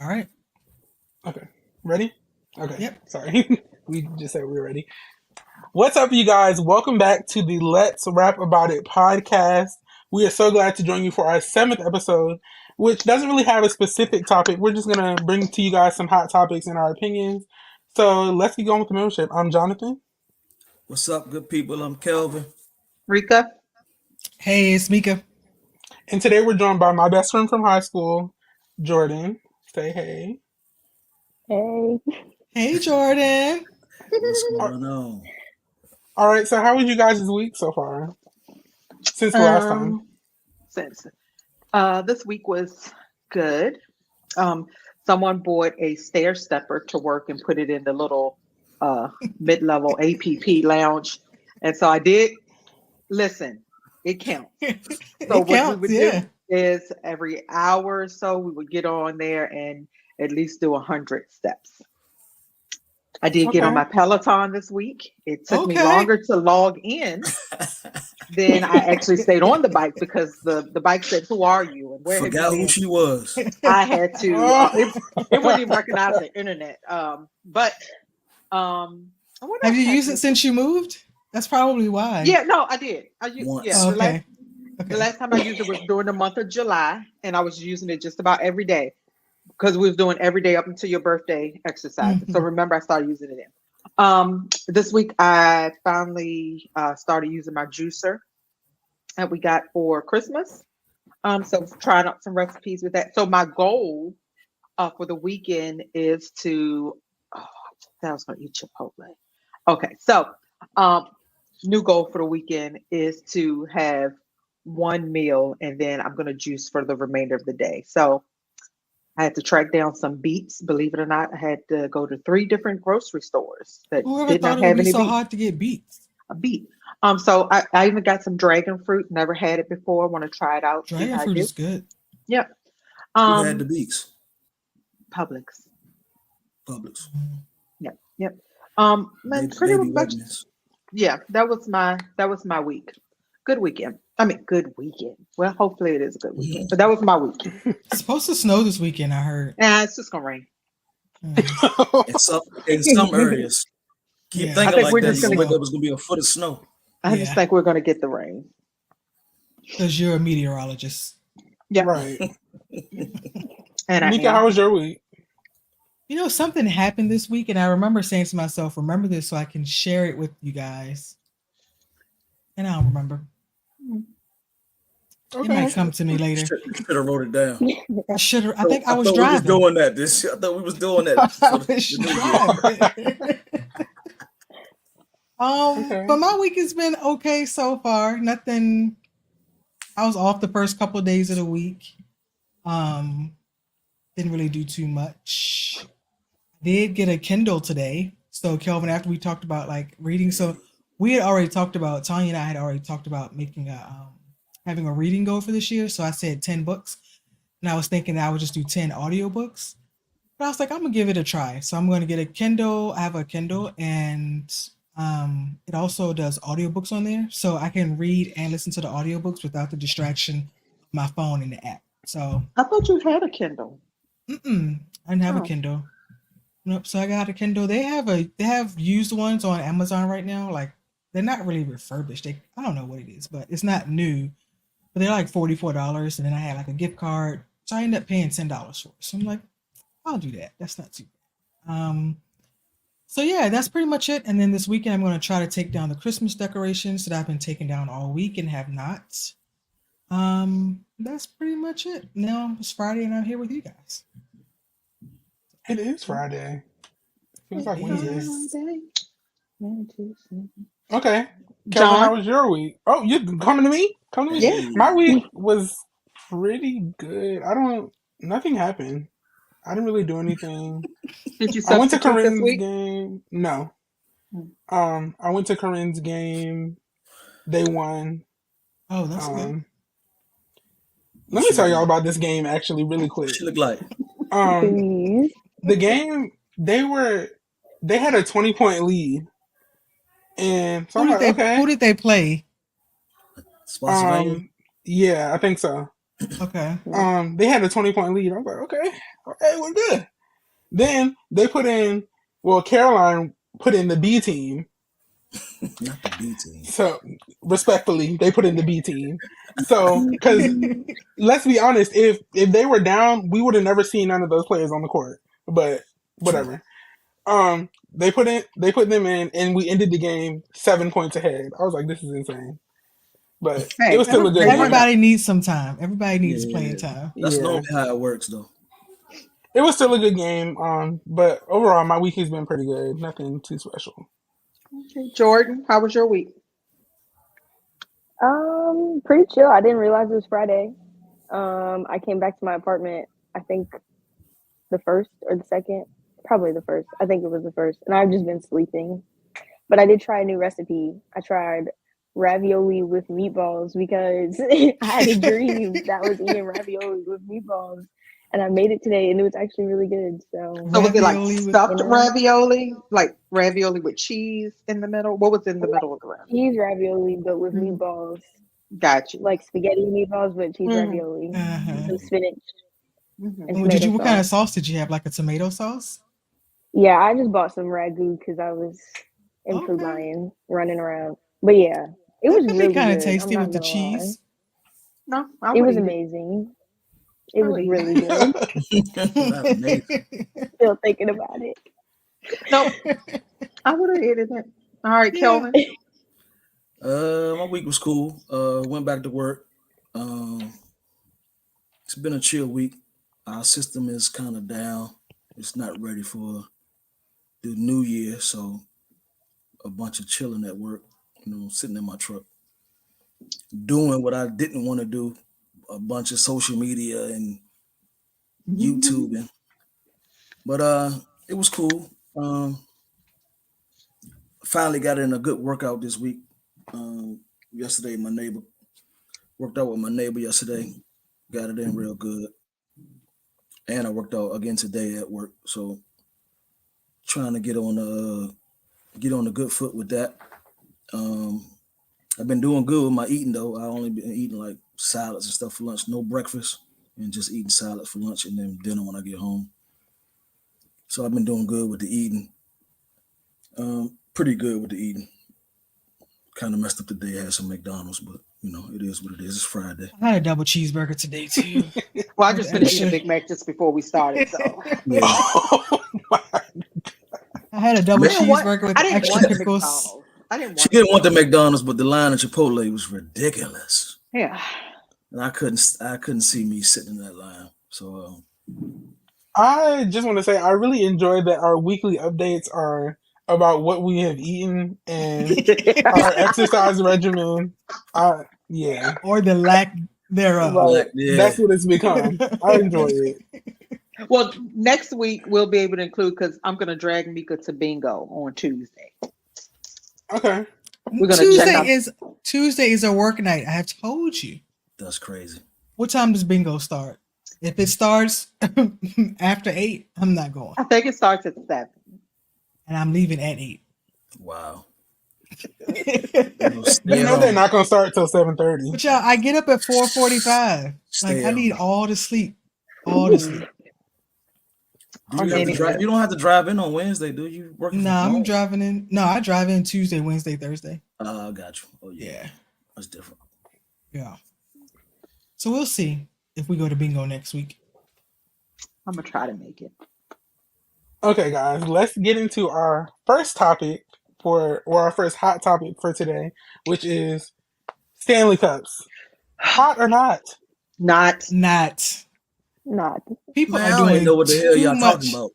All right. Okay. Ready? Okay. Yep. Sorry. We just said we were ready. What's up, you guys? Welcome back to the Let's Rap About It podcast. We are so glad to join you for our seventh episode, which doesn't really have a specific topic. We're just going to bring to you guys some hot topics and our opinions. So let's get going with the membership. I'm Jonathan. What's up, good people? I'm Kelvin. Rika. Hey, it's Mika. And today we're joined by my best friend from high school, Jordan. Say hey. Hey. Hey, Jordan. What's All going on? right, so how was you guys this week so far? Since the last time? Since this week was good. Someone bought a stair stepper to work and put it in the little mid-level APP lounge, and so I did. Listen, it counts. So It what we counts, would yeah. do is every hour or so we would get on there and at least do 100 steps. I did get on Okay. my Peloton this week. It took me Okay. longer to log in than I actually stayed on the bike because the bike said, "Who are you and where have Forgot you who been?" she was. I had to. Oh. It wouldn't even recognize the internet. But what Have else you used it happened? since you moved? That's probably why. Yeah, no, I did. Once. Yeah, Oh, the last okay. the Okay. last time I used it was during the month of July, and I was using it just about every day because we was doing every day up until your birthday exercises. So Mhm. remember, I started using it then. This week I finally started using my juicer that we got for Christmas. So trying out some recipes with that. So my goal for the weekend is to. Oh, I was gonna eat Chipotle. Okay, so um, new goal for the weekend is to have one meal and then I'm gonna juice for the remainder of the day. So I had to track down some beets. Believe it or not, I had to go to three different grocery stores that Whoever did thought not it would have be any so beets. hard to get beats? A beet. So I even got some dragon fruit. Never had it before. I want to try it out, see Dragon how I fruit do. is good. Yep. Who had the Um, beats? Publix. Publix. Yep. Yep. Man, Baby, pretty baby much. wetness. Yeah, that was my week. Good weekend. I mean, good weekend. Well, hopefully it is a good weekend. But that was my week. It's supposed to snow this weekend, I heard. It's just gonna rain. Mm. In some areas. Keep Yeah, I thinking think like we're that. just You're gonna. gonna wake snow. up, it's gonna be a foot of snow. I just Yeah, think we're gonna get the rain. because you're a meteorologist. Yep, Right. and I Mika, how am. was your week? You know, something happened this week, and I remember saying to myself, remember this so I can share it with you guys. And I don't remember. It Okay. might come to me later. Should have wrote it down. I should have. I So think I I was thought we was driving. doing that. I thought we was doing that I for the was new year. driving. Okay. But my week has been okay so far. Nothing. I was off the first couple of days of the week. Um, didn't really do too much. Did get a Kindle today. So Kelvin, after we talked about like reading, so we had already talked about Tanya and I had already talked about making a having a reading goal for this year. So I said 10 books, and I was thinking that I would just do 10 audiobooks. But I was like, I'm gonna give it a try. So I'm gonna get a Kindle. I have a Kindle, and it also does audiobooks on there, so I can read and listen to the audiobooks without the distraction of my phone and the app. So, I thought you had a Kindle. I didn't have a Oh, Kindle. Nope. So I got a Kindle. They have used ones on Amazon right now. Like they're not really refurbished. I don't know what it is, but it's not new. But they're like $44, and then I had like a gift card, so I ended up paying $10 for it. So I'm like, I'll do that. That's not too bad. So yeah, that's pretty much it. And then this weekend, I'm going to try to take down the Christmas decorations that I've been taking down all week and have not. That's pretty much it. Now it's Friday, and I'm here with you guys. It is Friday. Feels it's like It Wednesday. is. Friday. 1, 2, 3. Okay. Kevin, John. how was your week? Oh, you coming to me? Come to me. Yeah. My Hey, week was pretty good. Nothing happened. I didn't really do anything. Did you I went to substitute this Corinne's week? game. No. Mm. I went to Corinne's game. They won. Oh, that's good. Um, what let me she tell look y'all like? about this game actually really What quick. she look like? Um, Please. the game they had a 20-point lead, and so Who I'm did like, they? okay. Who did they play? Spotsylvania? Um, yeah, I think so. Okay. They had a 20-point lead. I was like, okay, we're good. Then they Caroline put in the B team. Not the B team. So respectfully, they put in the B team. So because let's be honest, if they were down, we would have never seen none of those players on the court. But whatever. They put them in, and we ended the game 7 points ahead. I was like, this is insane. But Hey, it was still a good game. Everybody needs some time. Everybody needs Yeah. playing time. That's Yeah. normally how it works, though. It was still a good game. But overall, my week has been pretty good. Nothing too special. Okay. Jordan, how was your week? Pretty chill. I didn't realize it was Friday. I came back to my apartment, I think the first or the second, probably the first. I think it was the first. And I've just been sleeping. But I did try a new recipe. I tried ravioli with meatballs because I had a dream that I was eating ravioli with meatballs. And I made it today, and it was actually really good. So was it like Ravioli with- stuffed ravioli? Like ravioli with cheese in the middle? What was in the middle of the ravioli? cheese ravioli, but with meatballs. Got you. Like spaghetti meatballs, but cheese Mhm. ravioli. Uh-huh. Some spinach. Mhm. And What tomato what kind of sauce. sauce did you have? Like a tomato sauce? Yeah, I just bought some ragu because I was in Okay. Food Lion running around. But yeah, it was That could really be kind good. of tasty I'm with the not gonna lie. cheese. No, I It would was eat amazing. It was I'll eat really good. That's amazing. Still thinking about it. Nope, I would have eaten it. All right, Yeah. Kelvin. My week was cool. Went back to work. It's been a chill week. Our system is kind of down. It's not ready for the new year, so a bunch of chilling at work. Sitting in my truck, doing what I didn't want to do. A bunch of social media and YouTubing. But it was cool. Finally got in a good workout this week. Yesterday, worked out with my neighbor yesterday. Got it in real good. And I worked out again today at work. So trying to get on a good foot with that. I've been doing good with my eating though. I only been eating like salads and stuff for lunch, no breakfast, and just eating salad for lunch and then dinner when I get home. So I've been doing good with the eating. Pretty good with the eating. Kind of messed up today. I had some McDonald's, but it is what it is. It's Friday. I had a double cheeseburger today too. Well, I just finished eating a Extra. Big Mac just before we started, so Yeah. Oh my! I had a double I didn't want- cheeseburger with I didn't extra want the pickles. McDonald's. I didn't She want. didn't want the McDonald's, but the line at Chipotle was ridiculous, Yeah. and I couldn't see me sitting in that line. So I just want to say I really enjoy that our weekly updates are about what we have eaten and our exercise regimen. Yeah, Or the lack thereof. Right. yeah, that's what it's become. I enjoy it. Well, next week we'll be able to include because I'm going to drag Mika to bingo on Tuesday. Okay. We're gonna check out. Tuesday is a work night. I have told you. that's crazy. What time does bingo start? If it starts after 8, I'm not going. I think it starts at 7. And I'm leaving at 8. Wow. They know they're not gonna start till 7:30. But y'all, I get up at 4:45. Stay Like I up. need all the sleep. All the sleep. Do you, have to drive, you don't have to drive in on Wednesday, do you? Working No, from I'm home? driving in. No, I drive in Tuesday, Wednesday, Thursday. I got you. Oh yeah, Yeah. that's different. Yeah. So we'll see if we go to bingo next week. I'm gonna try to make it. Okay, guys, let's get into our first topic or our first hot topic for today, which is Stanley Cups. Hot or not? Not Not. Not. People Man, I are don't doing even know what the hell too y'all much. talking about.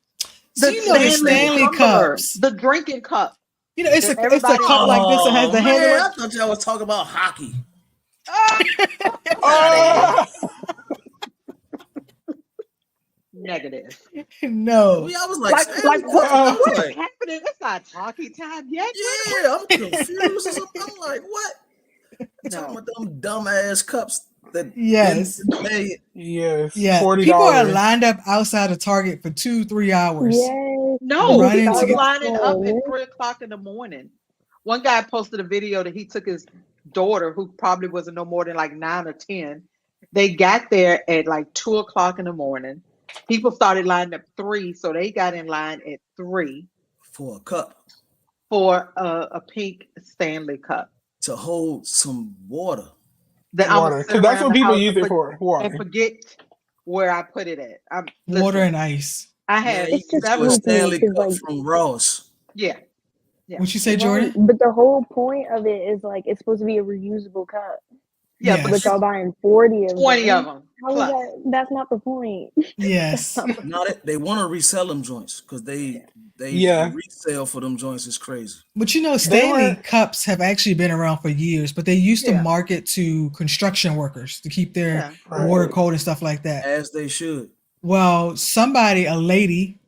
So you know the Stanley tumbler, Cups. the drinking cup. You know, it's a Everybody- cup like this that has the man, handle. I thought y'all was talking about hockey. Oh! Negative. No. I was like, Like Stanley what, Cup? I was what is like, happening? It's not talking time yet. yeah, I'm confused or something. I'm like, what? Talking No. about them dumbass cups that Yes. didn't pay. Yes. Yeah. $40. People are lined up outside of Target for 2-3 hours. Yes. No, Running people to get- lining up at Oh, 3:00 in the morning. One guy posted a video that he took his daughter, who probably wasn't no more than like 9 or 10, They got there at like 2 o'clock in the morning. People started lining up 3, so they got in line at 3 For a cup for a pink Stanley Cup. to hold some water. That I'm Water, gonna sit because that's around what the people house use it for. and Water. forget where I put it at. Water Listen, and ice. I Man, had you It's can just get you a funny to me Stanley because, Cup like, from Ross. yeah. What you say, right, Jordan? but the whole point of it is like it's supposed to be a reusable cup, Yeah, Yes. but but y'all buying 40 of 20 of them. them How is plus. that? That's not the point. Yes. No, they want to resell them joints because the Yeah. resale for them joints is crazy. But you know, They Stanley were. Cups have actually been around for years, but they used to Yeah. market to construction workers to keep their Yeah. water Right. cold and stuff like that. As they should. Well, a lady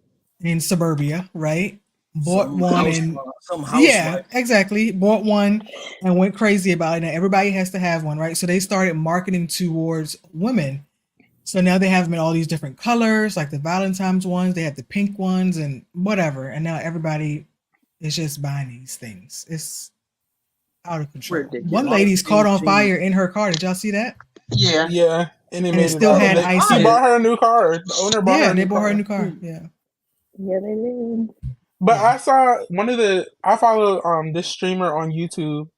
in suburbia, right, bought Some one and yeah, housewife. exactly, bought one and went crazy about it. And everybody has to have one, right? So they started marketing towards women. So now they have them in all these different colors, like the Valentine's ones. They have the pink ones and whatever. And now everybody is just buying these things. It's out of control. Ridiculous. One lady's caught on fire in her car. Did y'all see that? Yeah. Yeah, and it And made it still out. had They- ice She in bought it. her a new car. The owner bought her Yeah, a they new bought her a car. new car. Yeah. Yeah, they did. But Yeah. I saw I follow this streamer on YouTube.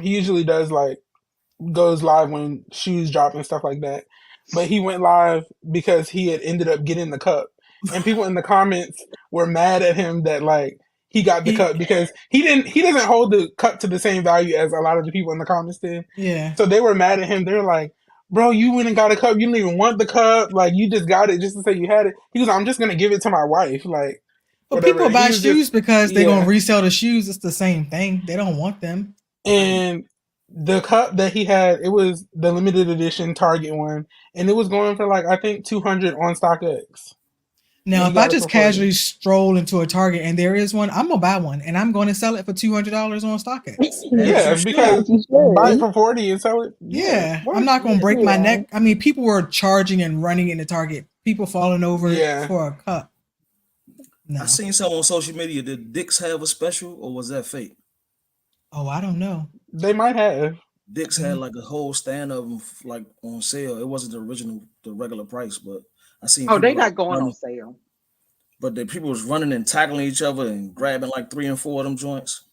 He usually does like goes live when shoes drop and stuff like that. But he went live because he had ended up getting the cup. And people in the comments were mad at him that like he got the He- cup because he doesn't hold the cup to the same value as a lot of the people in the comments did. Yeah. So they were mad at him. They were like, "Bro, you went and got a cup. You didn't even want the cup. Like you just got it just to say you had it." He was like, "I'm just gonna give it to my wife." Like But whatever. people He buy was shoes just- because they're yeah. gonna resell the shoes. It's the same thing. They don't want them. And the cup that he had, it was the limited edition Target one, and it was going for like I think 200 on StockX. Now, And if he I got it just for 40. casually stroll into a Target and there is one, I'm gonna buy one and I'm going to sell it for $200 on StockX. Yeah, you because You should. buy it for 40 and sell it. Yeah, work. I'm not gonna break my Yeah. neck. I mean, people were charging and running into Target. People falling over Yeah. for a cup. No. I seen some on social media. Did Dick's have a special or was that fake? Oh, I don't know. They might have. Dick's had like a whole stand of them like on sale. It wasn't the regular price, but I seen. Oh, they people, like, not going running, on sale. But the people was running and tackling each other and grabbing like 3 and 4 of them joints.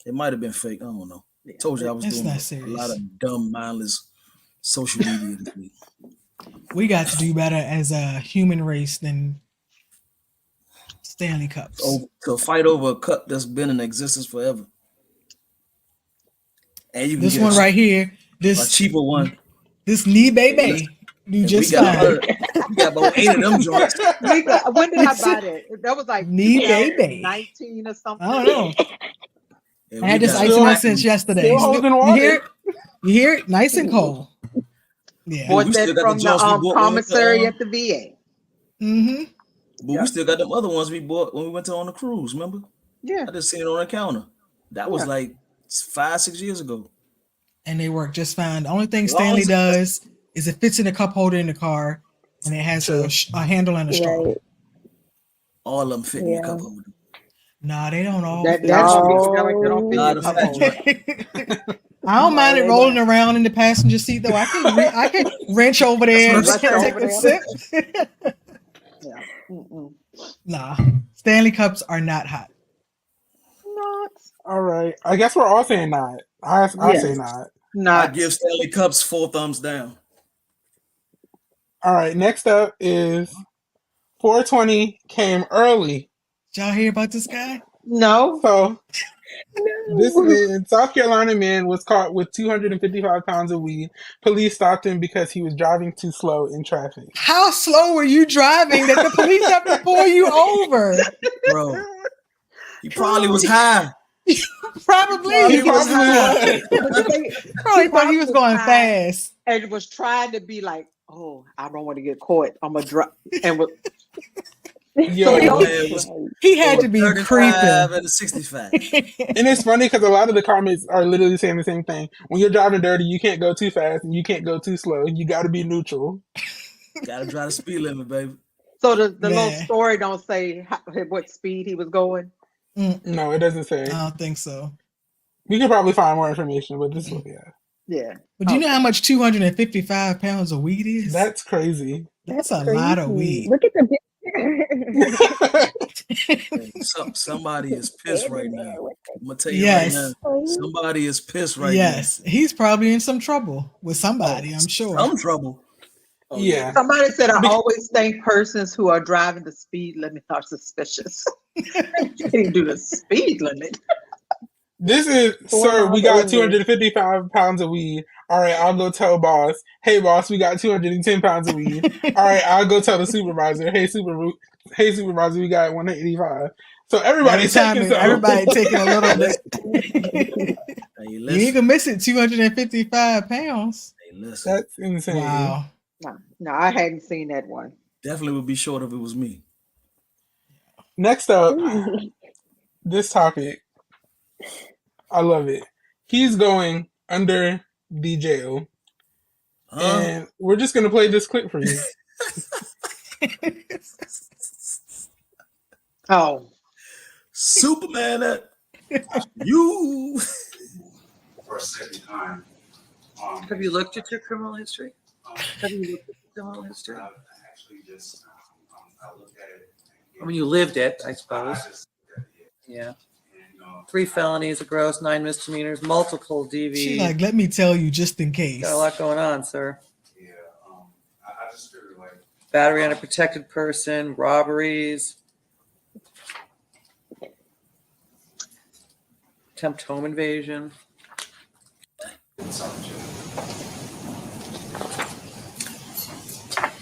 It might have been fake. I don't know. Yeah. Told you I was It's doing not a serious. lot of dumb, mindless social media this week. We got to do better as a human race than Stanley Cups. To fight over a cup that's been in existence forever. And you can This get one right here, a this cheaper one. this knee baby, do And just we got fine. we got about 8 of them joints. When did I buy that? That was like Knee baby. 2019 or something. I don't know. And I had we this got ice in my black since ones. yesterday. Still holding water. You hear it? You hear it? Nice and cold. Yeah. Boy, Bought we that still got from the the joints we bought when we went to, commissary at the VA. Mm-hmm. But we still got them other ones we bought when we went on the cruise, remember? Yeah. I just seen it on the counter. That was Yeah. like 5-6 years ago. And they work just fine. The only thing As long Stanley as- does is it fits in a cup holder in the car, and it has a handle and a straw. Right. All of them fit in your Yeah. cup holder. Nah, they don't all. That fit. that's No. people that don't fit Nah, in the cup fat holder. I don't mind it they rolling don't. around in the passenger seat though. I can wrench over there and Wrench take over a there. sip. Yeah. Mm-mm. Nah, Stanley Cups are not hot. Not. All right. I guess we're all saying not. I Yes. say not. I Not. give Stanley Cups 4 thumbs down. All right. Next up is 420 came early. Did y'all hear about this guy? No. So No. this man, South Carolina man was caught with 255 pounds of weed. Police stopped him because he was driving too slow in traffic. How slow were you driving that the police have to pull you over? Bro, he probably was high. Probably. He He was probably high. Probably thought he was going fast. And was trying to be like, oh, I don't want to get caught. I'm gonna drop and was, Yo, So he That was- man was He had to be 35 creeping. and a 65. and it's funny because a lot of the comments are literally saying the same thing. When you're driving dirty, you can't go too fast and you can't go too slow. You got to be neutral. Gotta drive the speed limit, baby. so the little Man. story don't say what speed he was going. No, it doesn't say. I don't think so. We could probably find more information, but this one, yeah. Yeah. But do you know how much 255 pounds of weed is? That's crazy. That's a lot of weed. Look at the picture. Hey, somebody is pissed right now. I'm gonna tell you Yes. right now. Somebody is pissed right Yes, he's probably in some trouble with somebody, now. I'm sure. Some trouble. Oh, Yeah. Somebody said, I always think persons who are driving the speed limit are suspicious. You can't do the speed limit. This is, sir, we got 255 pounds of weed. All right, I'll go tell boss. Hey, boss, we got 210 pounds of weed. All right, I'll go tell the supervisor. Hey, supervisor, we got 185. So everybody's taking some. Everybody taking a little bit. Hey, You listen. ain't gonna miss it, 255 pounds. Hey, listen. That's insane. Wow. No, I hadn't seen that one. Definitely would be short if it was me. Next up, this topic. I love it. He's going under the jail. And we're just going to play this clip for you. Oh. Superman, you. For a second time. Have you looked at your criminal history? Have you looked at your criminal history? I actually just, I looked at it. I mean, you lived it, I suppose. Yeah. 3 felonies, a gross, 9 misdemeanors, multiple DVs. She's like, let me tell you just in case. Got a lot going on, sir. Yeah, I just figured like Battery on a protected person, robberies, attempt home invasion.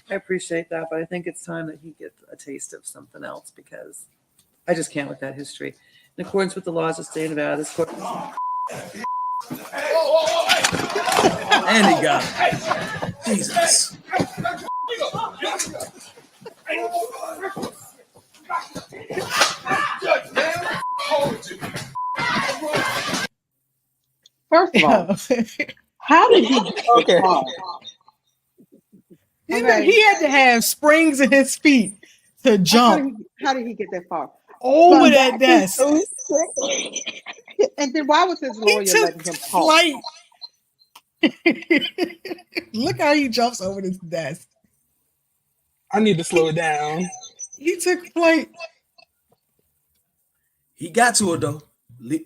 I appreciate that, but I think it's time that he gets a taste of something else because I just can't with that history. In accordance with the laws of the state of Nevada, this court. And he got it. Jesus. First of all, how did he Okay. He had to have springs in his feet to jump How did he get that far? over that desk. And then why was his lawyer He took letting him talk? flight. Look how he jumps over this desk. I need to slow it down. He took flight. He got to it though.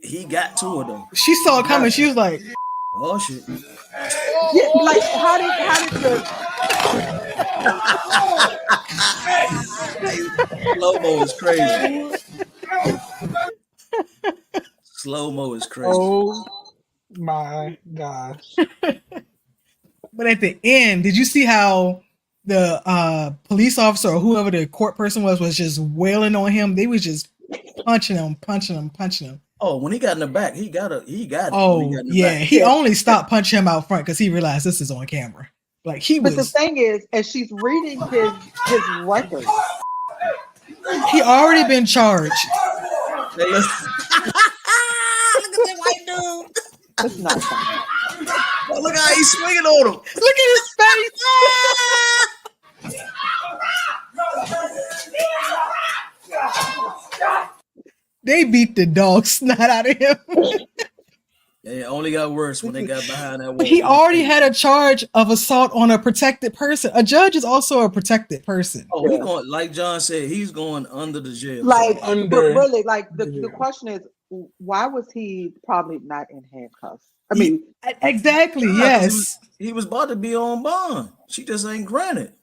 He got to it though. She saw it coming. She was like, Oh shit. Yeah, like how did the Slow-mo is crazy. Slow-mo is crazy. Oh my gosh. but at the end, did you see how the police officer or whoever the court person was just wailing on him? They was just punching him. Oh, when he got in the back, he got it. Oh, When he got in the yeah. back. He only stopped punching him out front because he realized this is on camera. Like he But the was, thing is, as she's reading his record, he already been charged. Hey, listen. Look at that white dude. it's not funny. Oh, look how he's swinging on him. Look at his face. They beat the dog snot out of him. Yeah, it only got worse when they got behind that wall. But he already had a charge of assault on a protected person. A judge is also a protected person. Oh, he going, like John said, he's going under the jail. Like, Under but really, like the the question is, why was he probably not in handcuffs? I mean, Exactly. Nah, Yes. He was about to be on bond. She just ain't granted.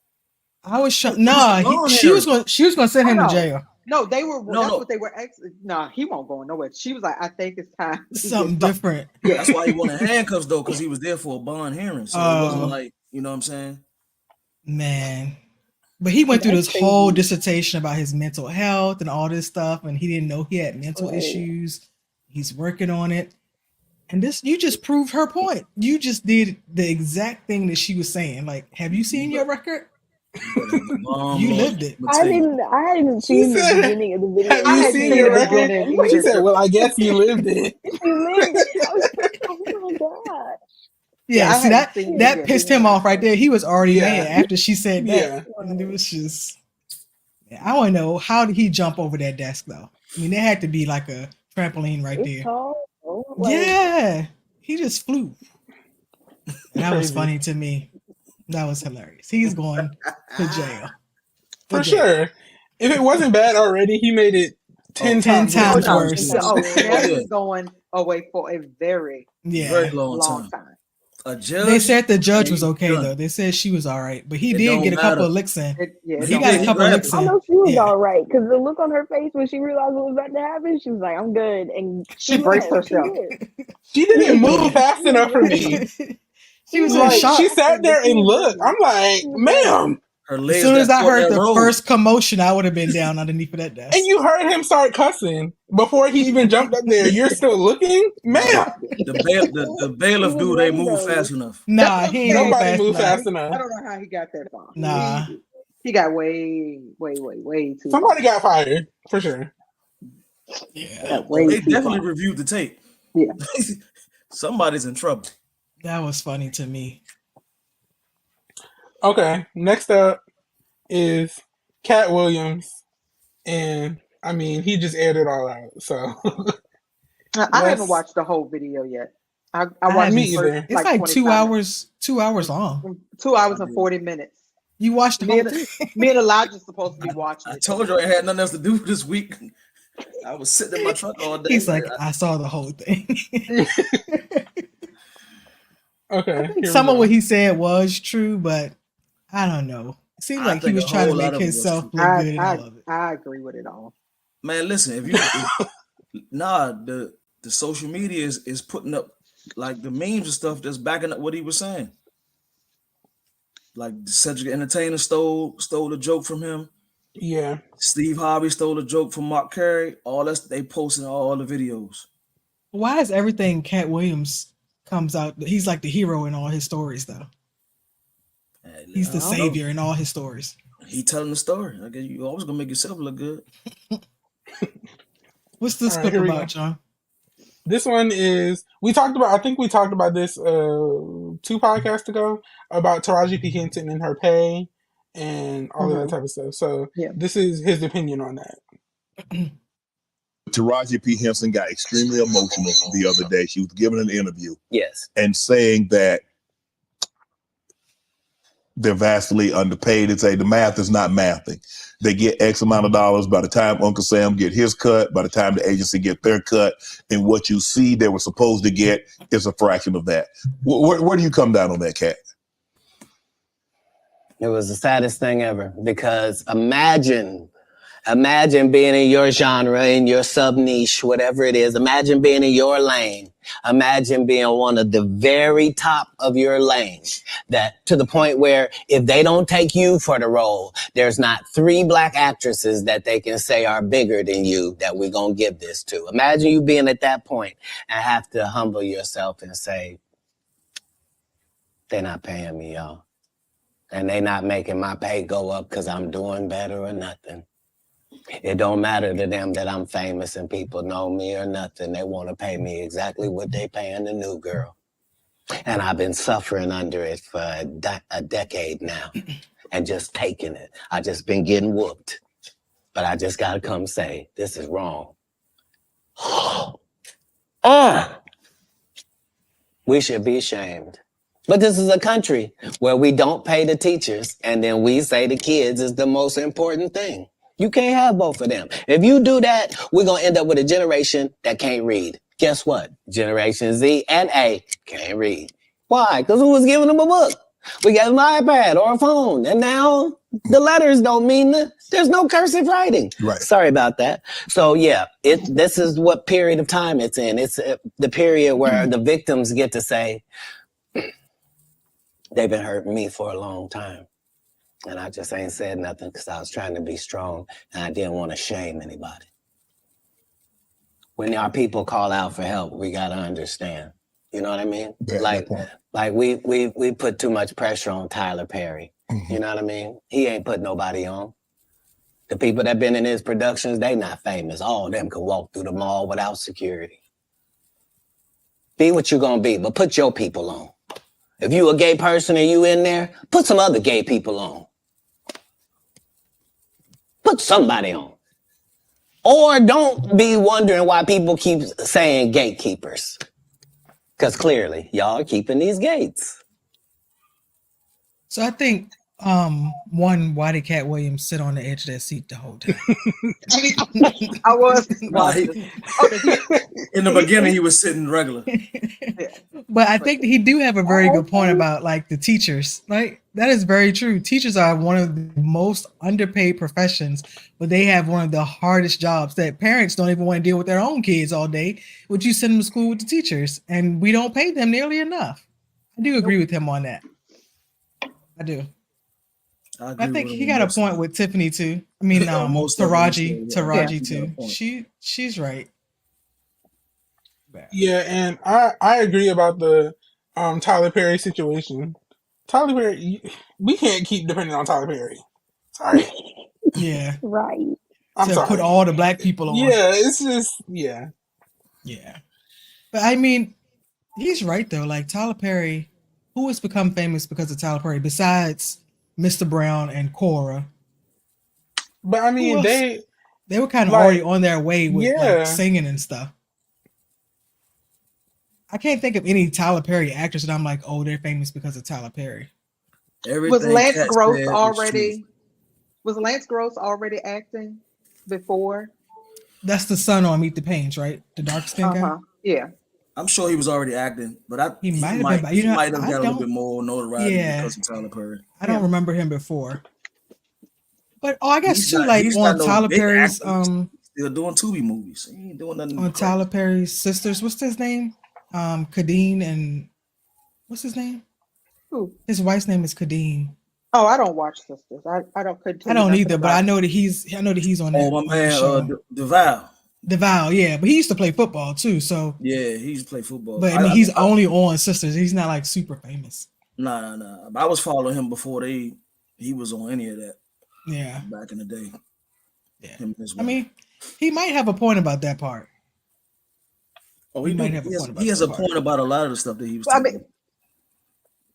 I was shocked. Nah, she was going to send him to jail. no, they were. No, that's no. what they were. Nah, he won't go nowhere. She was like, I think it's time. to Something get different. That's why he wanted handcuffs though, because he was there for a bond hearing. So it wasn't like, you know what I'm saying? Man. But he went through this whole dissertation about his mental health and all this stuff, and he didn't know he had mental issues. He's working on it. And this, you just proved her point. You just did the exact thing that she was saying. Like, have you seen your record? You lived it. I hadn't seen the said, beginning of the video. Have I you hadn't seen seen your the record? beginning She either. said, well, I guess you lived it. You lived it. I was like, oh my god. Yeah, I see hadn't seen that it. pissed him off right there. He was already Yeah. mad after she said that. Yeah. And it was just, I want to know, how did he jump over that desk though? I mean, there had to be like a trampoline right It's there. tall. Oh, like, Yeah, he just flew. And that was Crazy. funny to me. That was hilarious. He's going to jail. For jail. sure. If it wasn't bad already, he made it 10 times times worse. worse. Oh, Yeah. now he's going away for a very Yeah. Very long long time. time. A judge. They said the judge was he's okay done. though. They said she was all right, but he It did don't get a couple matter. of licks in. It He don't got a did. couple of grabbed licks him. I in. know she was Yeah. all right because the look on her face when she realized what was about to happen, she was like, "I'm good," and She braced was. She herself. did. She didn't move fast enough for me. She was in Like, shock. she sat there and looked. I'm like, She was ready. ma'am. Her As legs soon as got I caught heard that the road. first commotion, I would have been down underneath of that desk. And you heard him start cussing before he even jumped up there. You're still looking? Ma'am. The bailiff He was dude ain't ready, move though. fast enough. Nah, he ain't Nobody fast moved enough. fast I enough. don't know how he got that far. Nah. He got way too Somebody far. got fired, for sure. Yeah, Got way They too definitely far. reviewed the tape. Yeah. Somebody's in trouble. that was funny to me. Okay, next up is Katt Williams. And, I mean, he just aired it all out. So, I haven't watched the whole video yet. I I watched Me the first, either. It's like 2 25 minutes. hours, 2 hours long. 2 hours and 40 minutes. You watched the Me whole and, thing? me and Elijah's supposed to be watching I it. told you I had nothing else to do this week. I was sitting in my truck all day. He's like, I saw the whole thing. Okay. I think here some we of go. what he said was true, but I don't know. It seemed I like he think was a trying to whole lot make of it was himself true. look good in all of it. I agree with it all. Man, listen, the social media is putting up like the memes and stuff that's backing up what he was saying. Like Cedric Entertainer stole a joke from him. Yeah. Steve Harvey stole a joke from Mark Carey. All that's they posting all the videos. Why is everything Katt Williams comes out? He's like the hero in all his stories, though. And He's the I don't know. savior in all his stories. He telling the story. I guess you always gonna make yourself look good. What's this All right, clip here we about, go. John? This one is I think we talked about this 2 podcasts ago about Taraji P. Henson and her pay and all of that type of stuff. So Yeah. this is his opinion on that. Taraji P. Henson got extremely emotional the other day. She was giving an interview Yes. and saying that they're vastly underpaid and say the math is not mathing. They get X amount of dollars by the time Uncle Sam get his cut, by the time the agency get their cut, and what you see they were supposed to get is a fraction of that. Where do you come down on that, Katt? It was the saddest thing ever because imagine being in your genre, in your sub niche, whatever it is. Imagine being in your lane. Imagine being one of the very top of your lane, that to the point where if they don't take you for the role, there's not 3 black actresses that they can say are bigger than you that we're going to give this to. Imagine you being at that point and have to humble yourself and say, they're not paying me, y'all. And they not making my pay go up because I'm doing better or nothing. It don't matter to them that I'm famous and people know me or nothing. They want to pay me exactly what they paying the new girl. And I've been suffering under it for a decade now and just taking it. I just been getting whooped. But I just got to come say, this is wrong. We should be ashamed. But this is a country where we don't pay the teachers and then we say the kids is the most important thing. You can't have both of them. If you do that, we're going to end up with a generation that can't read. Guess what? Generation Z and A can't read. Why? Because who was giving them a book? We gave them an iPad or a phone. And now the letters don't mean there's no cursive writing. Right. Sorry about that. So yeah, this is what period of time it's in. It's the period where the victims get to say, they've been hurting me for a long time. And I just ain't said nothing because I was trying to be strong and I didn't want to shame anybody. When our people call out for help, we got to understand. You know what I mean? Yeah, like we put too much pressure on Tyler Perry. Mm-hmm. You know what I mean? He ain't put nobody on. The people that been in his productions, they not famous. All of them could walk through the mall without security. Be what you're going to be, but put your people on. If you a gay person and you in there, put some other gay people on. Put somebody on. Or don't be wondering why people keep saying gatekeepers. Because clearly, y'all are keeping these gates. So I think one, why did Katt Williams sit on the edge of that seat the whole time? I was Nah, in the beginning, he was sitting regular. But I think he do have a very good point about like the teachers. Like that is very true. Teachers are one of the most underpaid professions, but they have one of the hardest jobs that parents don't even want to deal with their own kids all day. Would you send them to school with the teachers? And we don't pay them nearly enough. I do agree with him on that. I do. I think he got a point with Tiffany too. I mean, Taraji too. She's right. Yeah, and I agree about the Tyler Perry situation. Tyler Perry, we can't keep depending on Tyler Perry. Sorry. Yeah. Right. I'm to sorry. put all the black people on. Yeah, it's just yeah. But I mean, he's right though. Like Tyler Perry, who has become famous because of Tyler Perry besides Mr. Brown and Cora? But I mean, they were kind of like, already on their way with like singing and stuff. I can't think of any Tyler Perry actors that I'm like, oh, they're famous because of Tyler Perry. Was Lance Gross already? Was Lance Gross already acting before? That's the son on Meet the Pains, right? The dark skin guy. Yeah. I'm sure he was already acting, but he might have been. He might have got a little bit more notoriety because of Tyler Perry. I don't remember him before. But I guess too, like on Tyler Perry's still doing Tubi movies. He ain't doing nothing. On Tyler Perry's sisters, what's his name? Kadeen and what's his name? Who? His wife's name is Kadeen. Oh, I don't watch Sisters. I don't. I don't either, but I know that he's on that. Oh, my man, DeVal. Yeah, but he used to play football too. So yeah, he used to play football. But I mean, he's only on Sisters. He's not like super famous. Nah. I was following him before he was on any of that. Yeah, back in the day. Yeah, I mean, he might have a point about that part. Oh, he might have a point about. He has a point about a lot of the stuff that he was. I mean,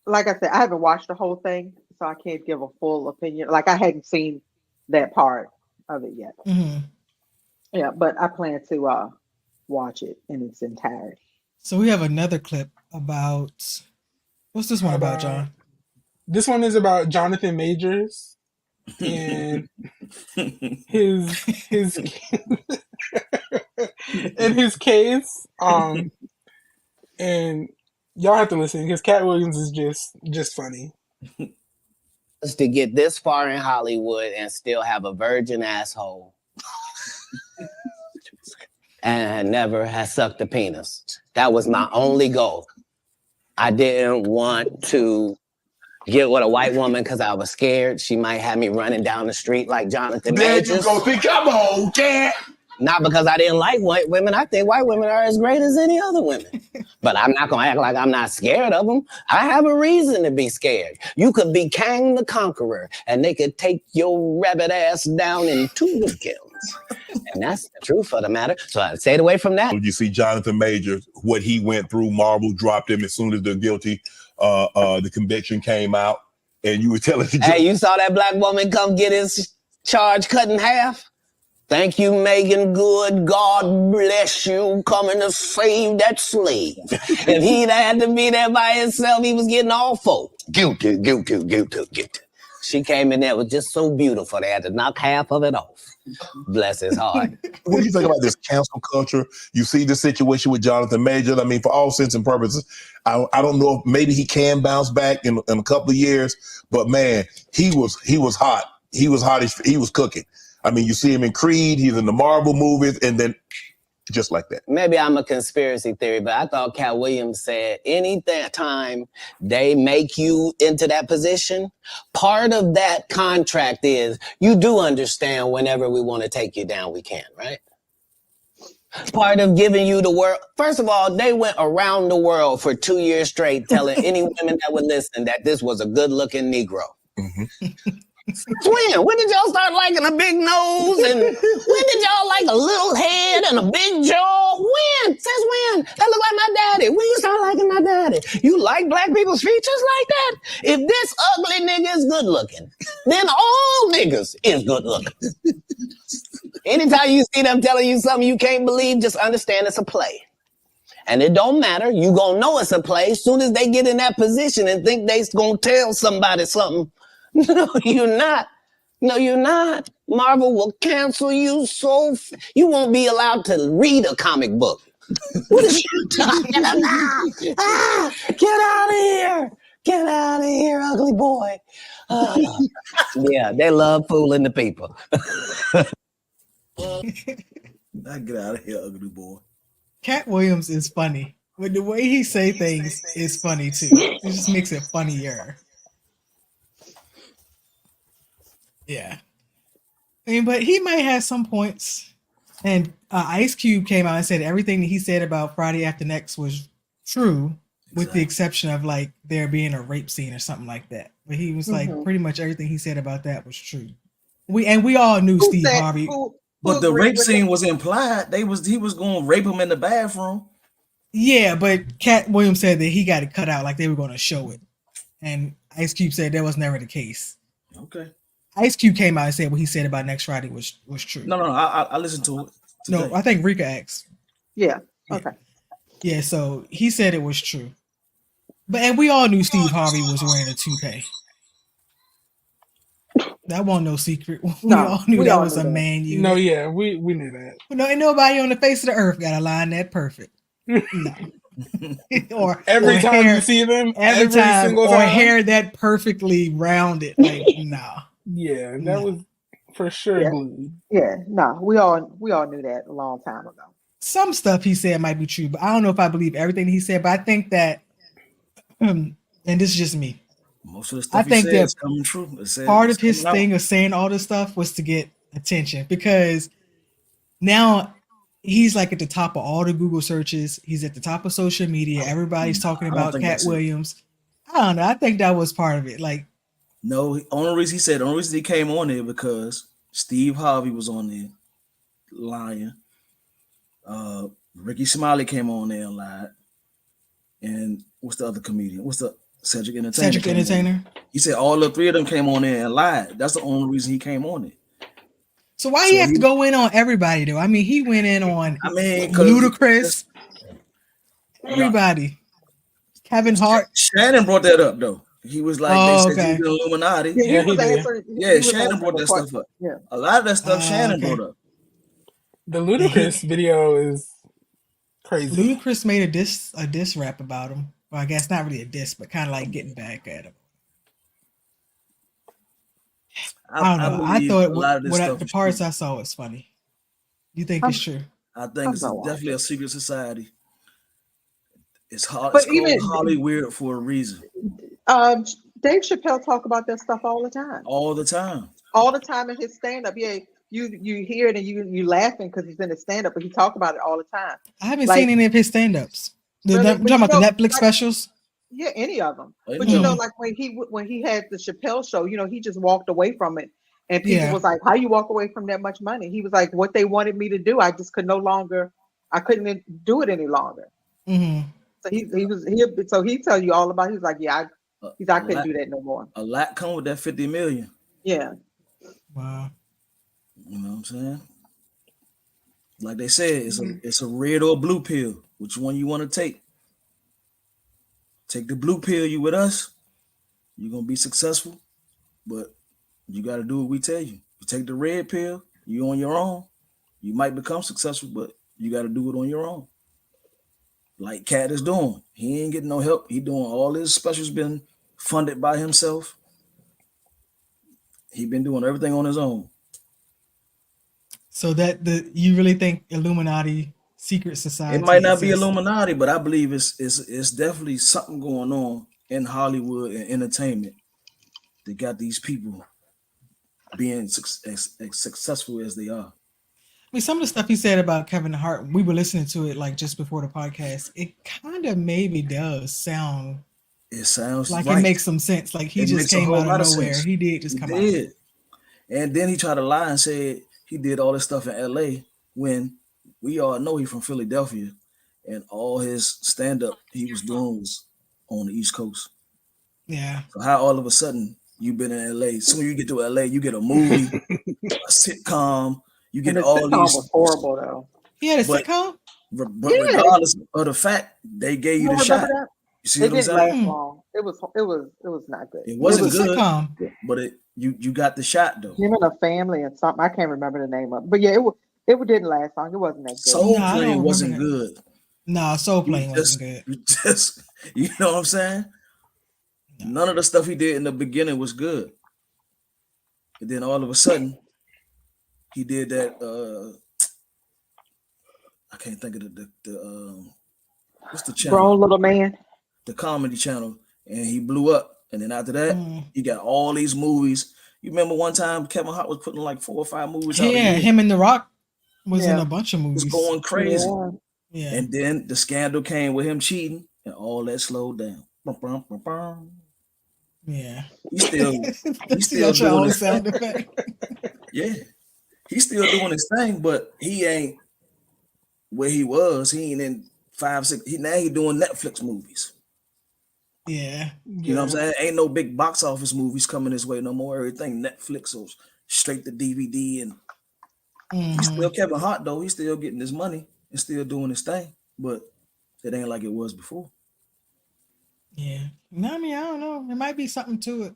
like I said, I haven't watched the whole thing, so I can't give a full opinion. Like I hadn't seen that part of it yet. Mm-hmm. Yeah, but I plan to watch it in its entirety. So we have another clip about what's this one about, John? This one is about Jonathan Majors and his and his case. And y'all have to listen because Katt Williams is just funny. To get this far in Hollywood and still have a virgin asshole and never has sucked a penis. That was my only goal. I didn't want to get with a white woman because I was scared she might have me running down the street like Jonathan Majors. There you go. Think, come on, Katt. Not because I didn't like white women. I think white women are as great as any other women. But I'm not going to act like I'm not scared of them. I have a reason to be scared. You could be Kang the Conqueror, and they could take your rabbit ass down in 2 weekends. And that's the truth of the matter. So I stayed away from that. You see Jonathan Major, what he went through, Marvel dropped him as soon as the conviction came out. And you were telling the Hey, you saw that black woman come get his charge cut in half? Thank you, Megan Good. God bless you coming to save that slave. If he'd had to be there by himself, he was getting all 4. Guilty. She came in there, was just so beautiful. They had to knock half of it off. Bless his heart. What do you think about this cancel culture? You see the situation with Jonathan Major. I mean, for all intents and purposes, I don't know if maybe he can bounce back in a couple of years, but man, he was hot. He was hot. He was cooking. I mean, you see him in Creed, he's in the Marvel movies, and then just like that. Maybe I'm a conspiracy theory, but I thought Katt Williams said any time they make you into that position, part of that contract is you do understand whenever we want to take you down, we can, right? Part of giving you the world. First of all, they went around the world for 2 years straight telling any women that would listen that this was a good-looking Negro. Mm-hmm. When did y'all start liking a big nose? And when did y'all like a little head and a big jaw? When? Since when? That look like my daddy. When you start liking my daddy? You like black people's features like that? If this ugly nigga is good looking, then all niggas is good looking. Anytime you see them telling you something you can't believe, just understand it's a play. And it don't matter. You gonna know it's a play as soon as they get in that position and think they's gonna tell somebody something. No, you're not. No, you're not. Marvel will cancel you you won't be allowed to read a comic book. What is you talking about? Get out of here. Get out of here, ugly boy. Yeah, they love fooling the people. I get out of here, ugly boy. Katt Williams is funny. But the way he say things is funny too. It just makes it funnier. Yeah. I mean, but he might have some points. And Ice Cube came out and said everything that he said about Friday After Next was true, with the exception of like there being a rape scene or something like that. But he was like, pretty much everything he said about that was true. We all knew Steve Harvey. But the rape scene was implied. He was going to rape him in the bathroom. Yeah, but Katt Williams said that he got it cut out, like they were going to show it. And Ice Cube said that was never the case. Okay. Ice Cube came out and said what he said about Next Friday was true. No. I listened to it today. No, I think Rika asked. Yeah. Okay. Yeah, so he said it was true. And we all knew Steve Harvey was wearing a toupee. That wasn't no secret. We all knew that was a man unit. No, yeah, we knew that. No, ain't nobody on the face of the earth got a line that perfect. No. Every time you see them, every time, single or time. hair that perfectly rounded. Like, nah. Yeah, that was for sure glued. Yeah, no, we all knew that a long time ago. Some stuff he said might be true, but I don't know if I believe everything he said. But I think that, and this is just me. Most of the stuff I think is coming true. Part of his thing of saying all this stuff was to get attention, because now he's like at the top of all the Google searches. He's at the top of social media. Everybody's talking about Katt Williams. I don't know. I think that was part of it. Like, no, only reason he came on there because Steve Harvey was on there lying. Ricky Smiley came on there and lied. And what's the other comedian? What's the Cedric Entertainer? He said all the three of them came on there and lied. That's the only reason he came on it. So why he have to go in on everybody though? I mean, he went in on Ludacris, everybody. Kevin Hart. Shannon brought that up though. He was like, they said he's the Illuminati. Yeah, Shannon brought that stuff up. Yeah. A lot of that stuff Shannon brought up. The Ludacris video is crazy. Ludacris made a diss rap about him. Well, I guess not really a diss, but kind of like getting back at him. I don't know. I thought the parts I saw was funny. You think it's true? I think it's definitely a secret society. It's hard. It's called Hollywood for a reason. Dave Chappelle talk about that stuff all the time. All the time In his stand-up. Yeah, you hear it and you laughing because he's in his stand-up, but he talk about it all the time. I haven't seen any of his stand-ups. You're talking about the Netflix specials? Yeah, any of them. But you know, like when he had the Chappelle show, you know, he just walked away from it, and people was like, "How you walk away from that much money?" He was like, "What they wanted me to do, I just couldn't do it any longer." Mm-hmm. So he tell you all about it. He was like, "Yeah, I couldn't do that no more." A lot come with that 50 million. Yeah. Wow. You know what I'm saying? Like they said, it's a red or blue pill. Which one you want to take? Take the blue pill, you with us, you're going to be successful, but you got to do what we tell you. You take the red pill, you on your own. You might become successful, but you got to do it on your own. Like Katt is doing. He ain't getting no help. He doing all his specials been funded by himself. He been doing everything on his own. So you really think Illuminati secret society? It might not be Illuminati, but I believe it's definitely something going on in Hollywood and entertainment that got these people being as successful as they are. I mean, some of the stuff he said about Kevin Hart, we were listening to it like just before the podcast. It kind of maybe does sound. It sounds like right. It makes some sense. Like he just came out of nowhere. He did just come out. And then he tried to lie and said he did all this stuff in LA when we all know he's from Philadelphia, and all his stand-up he was doing was on the East Coast. Yeah. So how all of a sudden you've been in LA? Soon you get to LA, you get a movie, a sitcom. You get all these. Was horrible though. He had a sitcom. But regardless of the fact, they gave you You the shot. remember that? You see It what I'm didn't saying? last long. It was not good. It It was wasn't a good, sitcom. but you got the shot though. Him and a family and something. I can't remember the name of it. But yeah, it didn't last long. It wasn't that good. Soul No, I Plane don't wasn't remember good. Nah, Soul You Plane wasn't good. you know what I'm saying? None of the stuff he did in the beginning was good. And then all of a sudden, he did that. I can't think of the what's the channel? Grown little man. The comedy channel, and he blew up. And then after that, he got all these movies. You remember one time Kevin Hart was putting like 4 or 5 movies out a Yeah, year? him and The Rock was in Yeah. a bunch of He was movies. going crazy. Yeah. Yeah. And then the scandal came with him cheating, and all that slowed down. Bum, bum, bum, bum. Yeah. He's still That's your doing own his sound thing. effect. Yeah, he's still doing his thing, but he ain't where he was. He ain't in 5, 6. Now he doing Netflix movies. Yeah. You know what I'm saying? Ain't no big box office movies coming his way no more. Everything Netflix or straight to DVD, and he's still Kevin Hart though. He's still getting his money and still doing his thing, but it ain't like it was before. Yeah. No, I mean, I don't know. There might be something to it.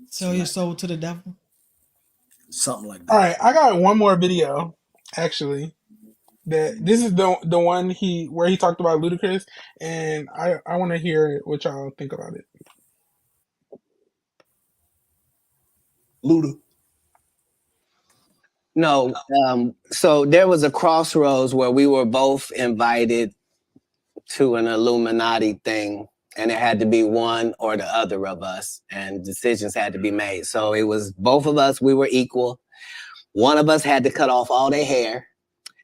Sell your soul to the devil. Something like that. All right, I got one more video actually. That this is the one where he talked about Ludacris, and I want to hear what y'all think about it. Luda. No, so there was a crossroads where we were both invited to an Illuminati thing, and it had to be one or the other of us, and decisions had to be made. So it was both of us, we were equal. One of us had to cut off all their hair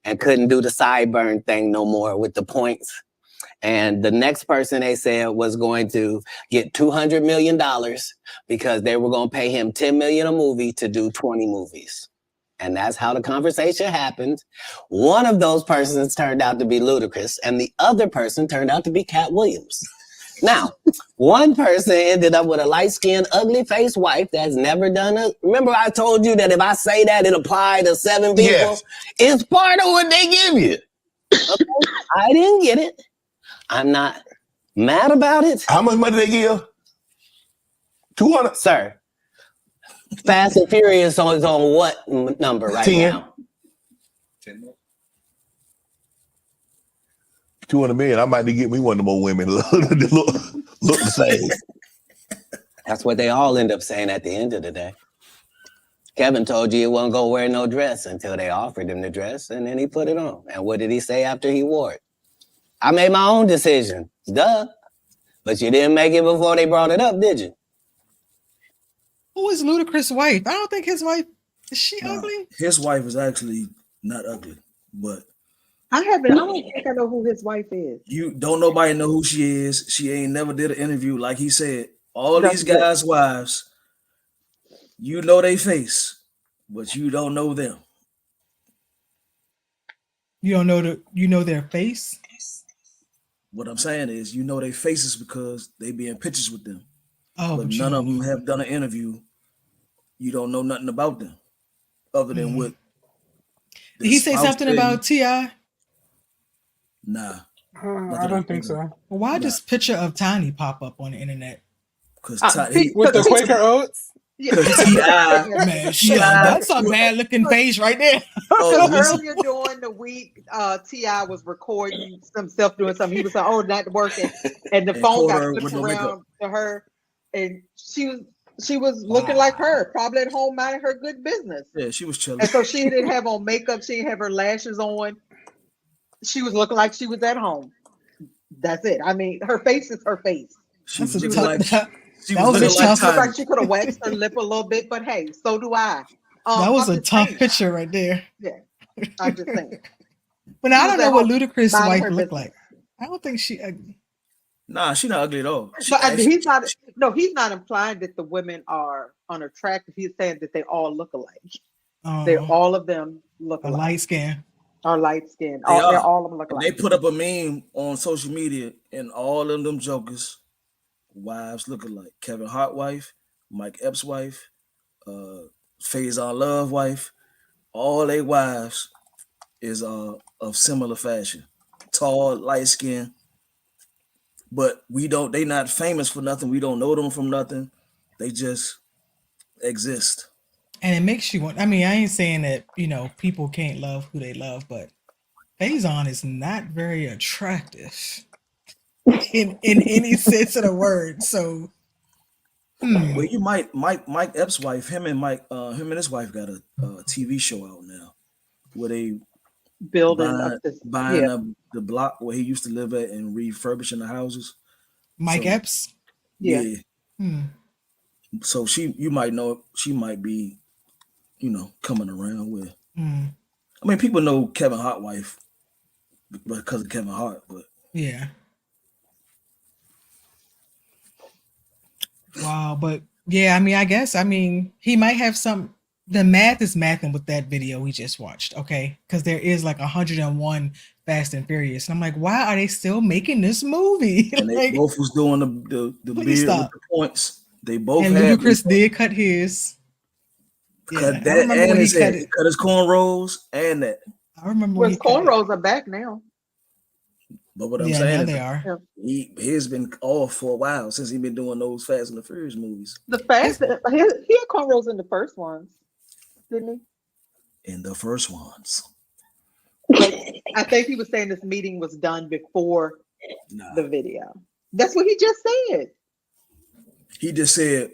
and couldn't do the sideburn thing no more with the points. And the next person they said was going to get $200 million because they were going to pay him $10 million a movie to do 20 movies. And that's how the conversation happened. One of those persons turned out to be Ludacris, and the other person turned out to be Katt Williams. Now, one person ended up with a light-skinned, ugly-faced wife that's never done it. Remember I told you that if I say that, it applied to 7 people? Yes. It's part of what they give you. Okay? I didn't get it. I'm not mad about it. How much money they give? 200. Sir, Fast and Furious is on what number right 10. now? 200 million. I might need to get me one of the more women look the same. That's what they all end up saying at the end of the day. Kevin told you he wasn't going to wear no dress until they offered him the dress, and then he put it on. And what did he say after he wore it? I made my own decision. Duh. But you didn't make it before they brought it up, did you? Who is Ludacris' wife? I don't think his wife is she ugly? His wife is actually not ugly, but I don't think I know who his wife is. you don't nobody know who she is. She ain't never did an interview. Like he said, all That's these guys' wives, you know they face, but you don't know them. You don't know their face? What I'm saying is, you know their faces because they be in pictures with them. Oh, But you none of don't them know. have done an interview. You don't know nothing about them, other than what. Did he say something about T.I.? Nah, I don't think so. Well, why this picture of Tiny pop up on the internet? because With the Quaker Oats? T.I. Man, that's a bad looking face right there. Earlier during the week, T.I. was recording himself doing something. He was like, "Oh, not working," and the phone got flipped around to her, and she was looking like her, probably at home minding her good business. Yeah, she was chilling. And so she didn't have on makeup. She didn't have her lashes on. She was looking like she was at home. That's it. I mean, her face is her face. She was looking like she looked like she could have waxed her lip a little bit, but hey, so do I. That was a tough picture right there. Yeah, I'm just saying. But I don't know what Ludacris' wife looked like. I don't think she ugly. Nah, she's not ugly at all. But he's not. No, he's not implying that the women are unattractive. He's saying that they all look alike. They all of them look alike. Light skin. Are light skinned. They're all of them look alike. They put up a meme on social media, and all of them jokers' wives look alike. Kevin Hart wife, Mike Epps wife, Faison Love wife, all their wives is of similar fashion. Tall, light skin, but they not famous for nothing. We don't know them from nothing. They just exist. And it makes you want. I mean, I ain't saying that people can't love who they love, but Faison is not very attractive in any sense of the word. So, Well, you might Mike Epps' wife, him and his wife got a TV show out now where they Building up buying up the block where he used to live at and refurbishing the houses. Mike Epps. Yeah. So you might know she might be, coming around with. I mean, people know Kevin Hart wife because of Kevin Hart, but yeah. Wow, but yeah, I mean, I guess he might have some. The math is mathing with that video we just watched, okay? Because there is like 101 Fast and Furious, and I'm like, why are they still making this movie? And they both was doing the beard with the points. They both and had. Ludacris did cut his. Cut that and he cut his cornrows and that. I remember when his cornrows are back now. But what I'm saying is they are. He's been off for a while since he's been doing those Fast and the Furious movies. He had cornrows in the first ones, didn't he? In the first ones. I think he was saying this meeting was done before the video. That's what he just said. He just said,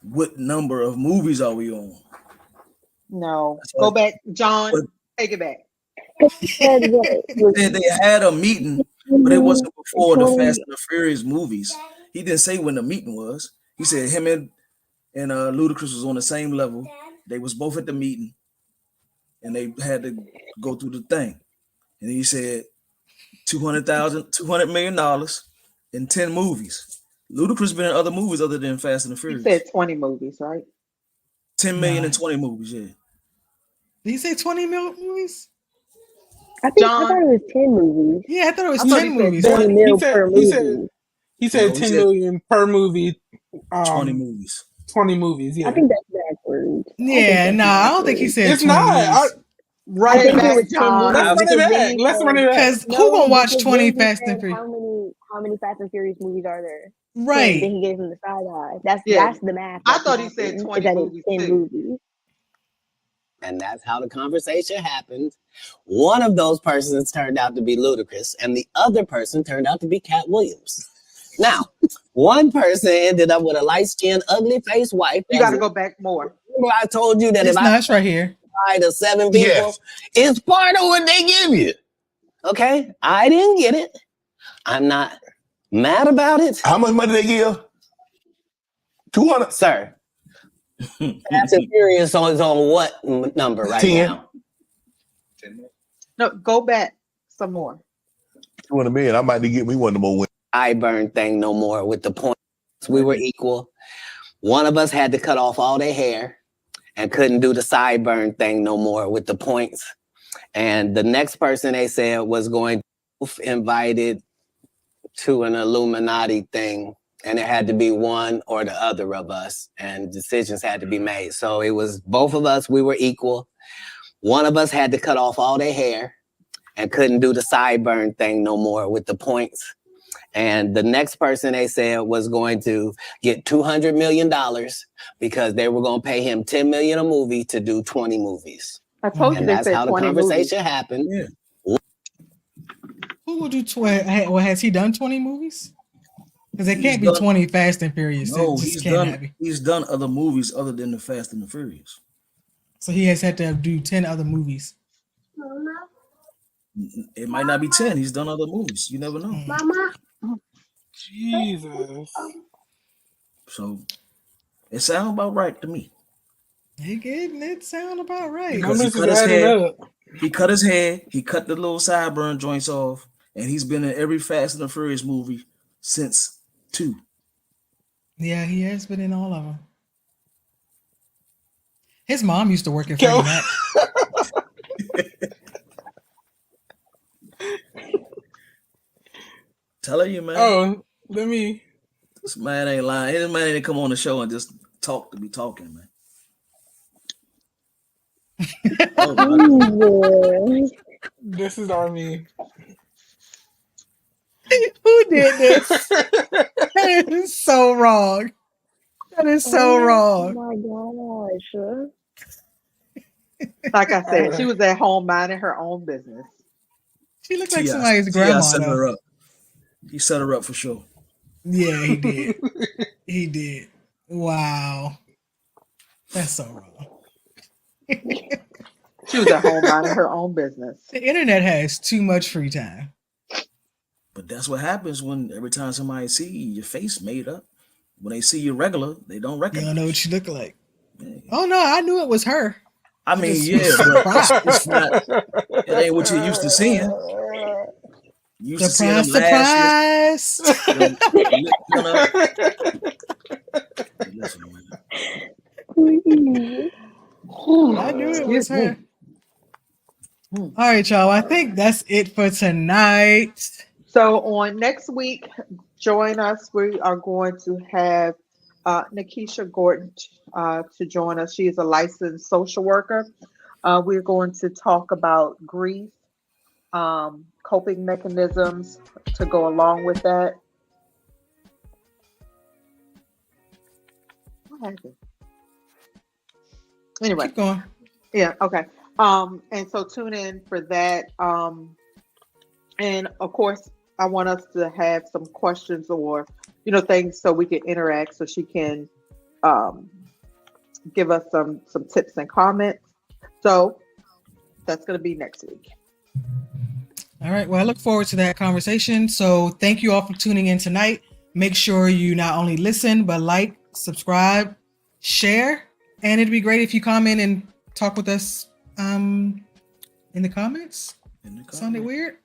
"What number of movies are we on?" No, go back, John. Take it back. They had a meeting, but it wasn't before the Fast and the Furious movies. He didn't say when the meeting was. He said him and Ludacris was on the same level. They was both at the meeting, and they had to go through the thing. And he said $200 million in 10 movies. Ludacris been in other movies other than Fast and the Furious. He said 20 movies, right? 10 million and 20 movies, yeah. Did he say 20 movies? I thought it was 10 movies. Yeah, I thought it was 10 movies. 20 mil per movie. He said 10 million per movie. 20 movies. 20 movies, yeah. I think that's backwards. Yeah, I don't think he said it's 20 not. movies. Right back, John. Let's run it back. Because who gonna watch 20 Fast and Furious? How many Fast and Furious movies are there? Right. Then he gave him the side eye. That's the math. I thought he said 20 movies. 10 movies. And that's how the conversation happened. One of those persons turned out to be Ludacris, and the other person turned out to be Katt Williams. Now, one person ended up with a light-skinned, ugly-faced wife. You got to go back more. Remember I told you that it's nice right here. To 7 people, it's part of what they give you. Okay? I didn't get it. I'm not mad about it. How much money they give? 200, sir. Fast and Furious is on what number right 10. now? No, go back some more. 200 million. I might need to get me one of them more wins. I burn thing no more with the points. We were equal. One of us had to cut off all their hair and couldn't do the sideburn thing no more with the points. And the next person they said was going to invited to an Illuminati thing. And it had to be one or the other of us. And decisions had to be made. So it was both of us. We were equal. One of us had to cut off all their hair and couldn't do the sideburn thing no more with the points. And the next person they said was going to get $200 million because they were going to pay him $10 million a movie to do 20 movies. I told you and they that's said how the 20 conversation movies. happened. Yeah. Who will do 20? Well, has he done 20 movies? Because it can't be 20 Fast and Furious. No, he's done other movies other than the Fast and the Furious. So he has had to do 10 other movies. It might not be 10. He's done other movies. You never know. Mama. Jesus. So it sounds about right to me. It sound about right. Because he cut his hair. He cut his hair. He cut the little sideburn joints off. And he's been in every Fast and the Furious movie since 2. Yeah, he has been in all of them. His mom used to work at Freddie Mac. Telling you, man. Oh, let me. This man ain't lying. This man ain't come on the show and just talk to be talking, man. This is on me. Who did this? That is so wrong. That is so Oh wrong. my gosh. Like I said, she was at home minding her own business. She looked like T.I. somebody's T.I. grandma, set though. her up. He set her up for sure. Yeah, he did. He did. Wow. That's so wrong. She was at home minding her own business. The internet has too much free time. But that's what happens when every time somebody see your face made up. When they see you regular, they don't You recognize. don't know what you look like. Yeah. Oh no, I knew it was her. I mean, just yeah, was but surprised. it's not. It ain't what you're used to seeing. You used to seeing them Surprise, lashes. surprise. Lip done up. Listen, man. Please. I knew it was Excuse me. her. All right, y'all. I think that's it for tonight. So on next week, join us. We are going to have Nikisha Gordon to join us. She is a licensed social worker. We're going to talk about grief, coping mechanisms to go along with that. What happened? Anyway, Keep going. yeah, okay. And so tune in for that. And of course, I want us to have some questions or things so we can interact, so she can give us some tips and comments. So that's going to be next week. All right. Well, I look forward to that conversation. So thank you all for tuning in tonight. Make sure you not only listen, but like, subscribe, share. And it'd be great if you comment and talk with us in the comments. Sounded weird?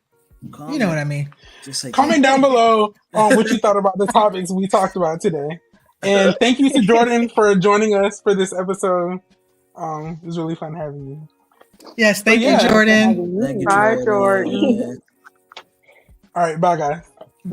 Comment. You know what I mean. Just say Comment down below on what you thought about the topics we talked about today. And thank you to Jordan for joining us for this episode. It was really fun having you. Yes. Thank yeah. you, Jordan. Thank you, Bye, Jordan. Jordan. All right, bye, guys.